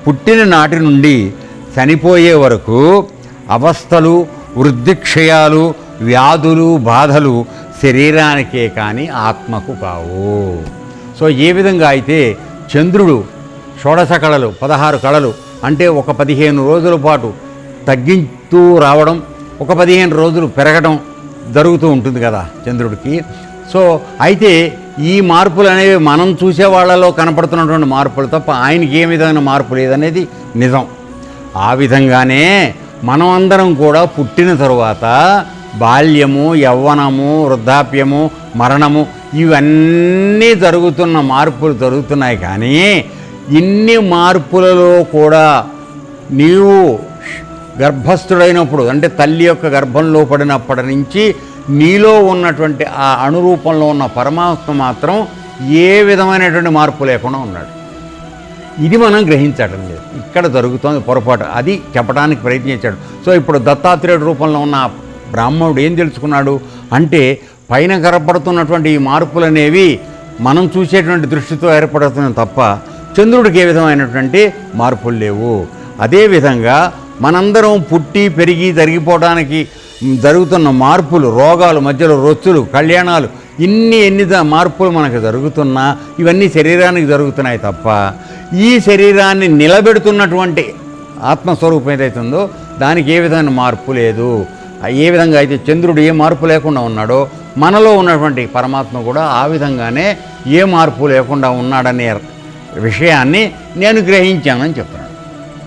పుట్టిన నాటి నుండి చనిపోయే వరకు అవస్థలు, వృద్ధిక్షయాలు, వ్యాధులు, బాధలు శరీరానికే కానీ ఆత్మకు కావు. సో ఏ విధంగా అయితే చంద్రుడు షోడశ కళలు 16 కళలు అంటే ఒక 15 రోజుల పాటు తగ్గింతూ రావడం, ఒక 15 రోజులు పెరగడం జరుగుతూ ఉంటుంది కదా చంద్రుడికి. సో అయితే ఈ మార్పులు అనేవి మనం చూసే వాళ్ళలో కనపడుతున్నటువంటి మార్పులు తప్ప ఆయనకి ఏ విధమైన మార్పు లేదనేది నిజం. ఆ విధంగానే మనం అందరం కూడా పుట్టిన తరువాత బాల్యము, యవ్వనము, వృద్ధాప్యము, మరణము ఇవన్నీ జరుగుతున్న మార్పులు జరుగుతున్నాయి. కానీ ఇన్ని మార్పులలో కూడా నీవు గర్భస్థుడైనప్పుడు అంటే తల్లి యొక్క గర్భంలో పడినప్పటి నుంచి నీలో ఉన్నటువంటి ఆ అణురూపంలో ఉన్న పరమాత్మ మాత్రం ఏ విధమైనటువంటి మార్పు లేకుండా ఉన్నాడు. ఇది మనం గ్రహించడం లేదు. ఇక్కడ జరుగుతోంది పొరపాటు. అది చెప్పడానికి ప్రయత్నించాడు. సో ఇప్పుడు దత్తాత్రేయుడు రూపంలో ఉన్న బ్రాహ్మణుడు ఏం తెలుసుకున్నాడు అంటే పైన కనపడుతున్నటువంటి ఈ మార్పులు అనేవి మనం చూసేటువంటి దృష్టితో ఏర్పడుతున్నాయి తప్ప చంద్రుడికి ఏ విధమైనటువంటి మార్పులు లేవు. అదేవిధంగా మనందరం పుట్టి పెరిగి జరిగిపోవడానికి జరుగుతున్న మార్పులు, రోగాలు, మధ్యలో రొచ్చులు, కళ్యాణాలు ఎన్ని మార్పులు మనకు జరుగుతున్నా ఇవన్నీ శరీరానికి జరుగుతున్నాయి తప్ప ఈ శరీరాన్ని నిలబెడుతున్నటువంటి ఆత్మస్వరూపం ఏదైతుందో దానికి ఏ విధమైన మార్పు లేదు. ఏ విధంగా అయితే చంద్రుడు ఏ మార్పు లేకుండా ఉన్నాడో మనలో ఉన్నటువంటి పరమాత్మ కూడా ఆ విధంగానే ఏ మార్పు లేకుండా ఉన్నాడనే విషయాన్ని నేను గ్రహించానని చెప్తున్నాను.